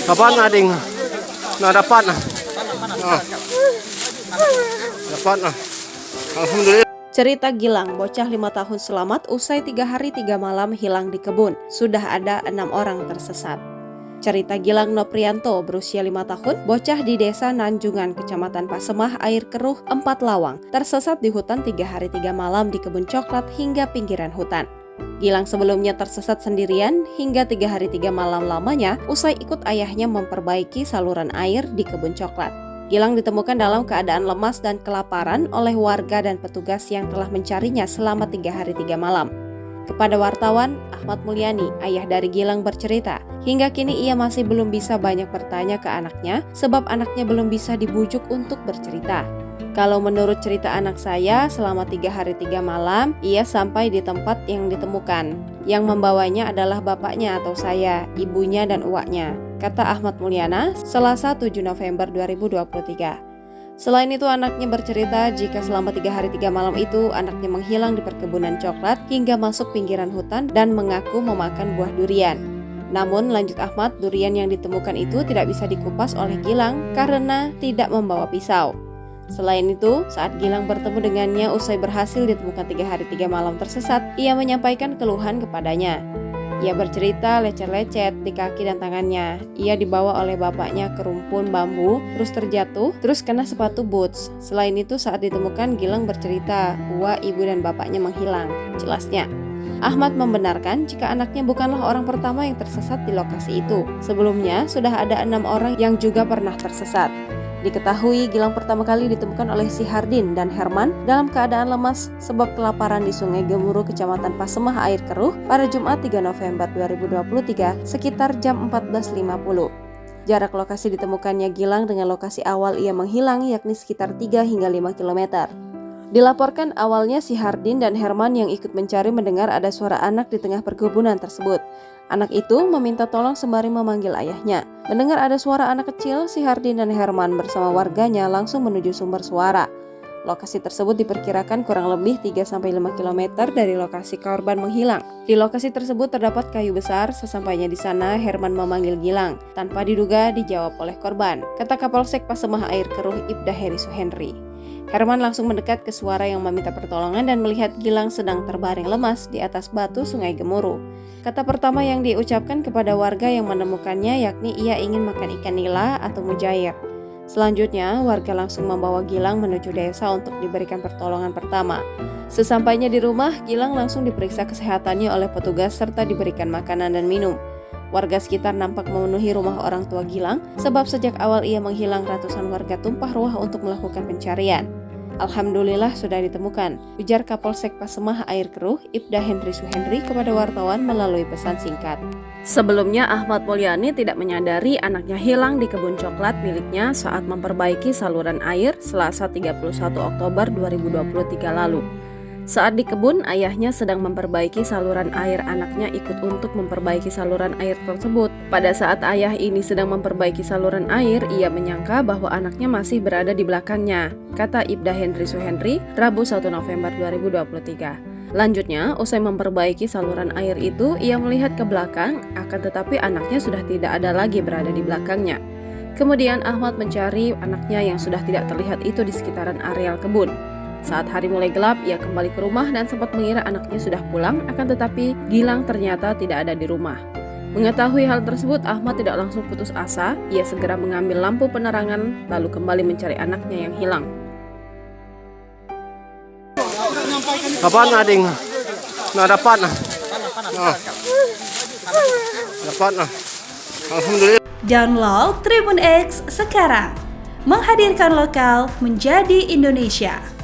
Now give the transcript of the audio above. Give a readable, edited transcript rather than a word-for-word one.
Kapan ading? Nah dapat nah. Dapat nah. Alhamdulillah. Cerita Gilang, bocah 5 tahun selamat usai 3 hari 3 malam hilang di kebun. Sudah ada 6 orang tersesat. Cerita Gilang Noprianto, berusia 5 tahun, bocah di desa Nanjungan, kecamatan Pasemah, Air Keruh, 4 Lawang, tersesat di hutan 3 hari 3 malam di kebun coklat hingga pinggiran hutan. Gilang sebelumnya tersesat sendirian hingga 3 hari 3 malam lamanya usai ikut ayahnya memperbaiki saluran air di kebun coklat. Gilang ditemukan dalam keadaan lemas dan kelaparan oleh warga dan petugas yang telah mencarinya selama 3 hari 3 malam. Kepada wartawan, Ahmad Mulyani, ayah dari Gilang, bercerita, hingga kini ia masih belum bisa banyak bertanya ke anaknya sebab anaknya belum bisa dibujuk untuk bercerita. Kalau menurut cerita anak saya, selama 3 hari 3 malam, ia sampai di tempat yang ditemukan. Yang membawanya adalah bapaknya atau saya, ibunya dan uaknya, kata Ahmad Mulyana, Selasa 7 November 2023. Selain itu, anaknya bercerita jika selama 3 hari 3 malam itu, anaknya menghilang di perkebunan coklat hingga masuk pinggiran hutan dan mengaku memakan buah durian. Namun, lanjut Ahmad, durian yang ditemukan itu tidak bisa dikupas oleh Gilang karena tidak membawa pisau. Selain itu, saat Gilang bertemu dengannya usai berhasil ditemukan 3 hari 3 malam tersesat, ia menyampaikan keluhan kepadanya. Ia bercerita lecet-lecet di kaki dan tangannya. Ia dibawa oleh bapaknya ke rumpun bambu, terus terjatuh, terus kena sepatu boots. Selain itu, saat ditemukan, Gilang bercerita, uak, ibu dan bapaknya menghilang. Jelasnya, Ahmad membenarkan jika anaknya bukanlah orang pertama yang tersesat di lokasi itu. Sebelumnya, sudah ada 6 orang yang juga pernah tersesat. Diketahui Gilang pertama kali ditemukan oleh si Hardin dan Herman dalam keadaan lemas sebab kelaparan di Sungai Gemuruh, Kecamatan Pasemah, Air Keruh pada Jumat 3 November 2023 sekitar jam 14.50. Jarak lokasi ditemukannya Gilang dengan lokasi awal ia menghilang yakni sekitar 3 hingga 5 km. Dilaporkan awalnya si Hardin dan Herman yang ikut mencari mendengar ada suara anak di tengah perkebunan tersebut. Anak itu meminta tolong sembari memanggil ayahnya. Mendengar ada suara anak kecil, si Hardin dan Herman bersama warganya langsung menuju sumber suara. Lokasi tersebut diperkirakan kurang lebih 3-5 km dari lokasi korban menghilang. Di lokasi tersebut terdapat kayu besar. Sesampainya di sana, Herman memanggil Gilang. Tanpa diduga dijawab oleh korban, kata Kapolsek Pasemah Air Keruh Ibda Heri Suhendri. Herman langsung mendekat ke suara yang meminta pertolongan dan melihat Gilang sedang terbaring lemas di atas batu Sungai Gemuruh. Kata pertama yang diucapkan kepada warga yang menemukannya yakni ia ingin makan ikan nila atau mujair. Selanjutnya, warga langsung membawa Gilang menuju desa untuk diberikan pertolongan pertama. Sesampainya di rumah, Gilang langsung diperiksa kesehatannya oleh petugas serta diberikan makanan dan minum. Warga sekitar nampak memenuhi rumah orang tua Gilang sebab sejak awal ia menghilang ratusan warga tumpah ruah untuk melakukan pencarian. Alhamdulillah sudah ditemukan, ujar Kapolsek Pasemah Air Keruh Ibda Heri Suhendri kepada wartawan melalui pesan singkat. Sebelumnya, Ahmad Mulyani tidak menyadari anaknya hilang di kebun coklat miliknya saat memperbaiki saluran air Selasa 31 Oktober 2023 lalu. Saat di kebun, ayahnya sedang memperbaiki saluran air, anaknya ikut untuk memperbaiki saluran air tersebut. Pada saat ayah ini sedang memperbaiki saluran air, ia menyangka bahwa anaknya masih berada di belakangnya, kata Ibda Heri Suhendri, Rabu 1 November 2023. Lanjutnya, usai memperbaiki saluran air itu, ia melihat ke belakang, akan tetapi anaknya sudah tidak ada lagi berada di belakangnya. Kemudian Ahmad mencari anaknya yang sudah tidak terlihat itu di sekitaran areal kebun. Saat hari mulai gelap, ia kembali ke rumah dan sempat mengira anaknya sudah pulang, akan tetapi Gilang ternyata tidak ada di rumah. Mengetahui hal tersebut, Ahmad tidak langsung putus asa. Ia segera mengambil lampu penerangan, lalu kembali mencari anaknya yang hilang. Kapan ading? Nah dapat nah. Dapat nah. Alhamdulillah. Download Tribun X sekarang. Menghadirkan lokal menjadi Indonesia.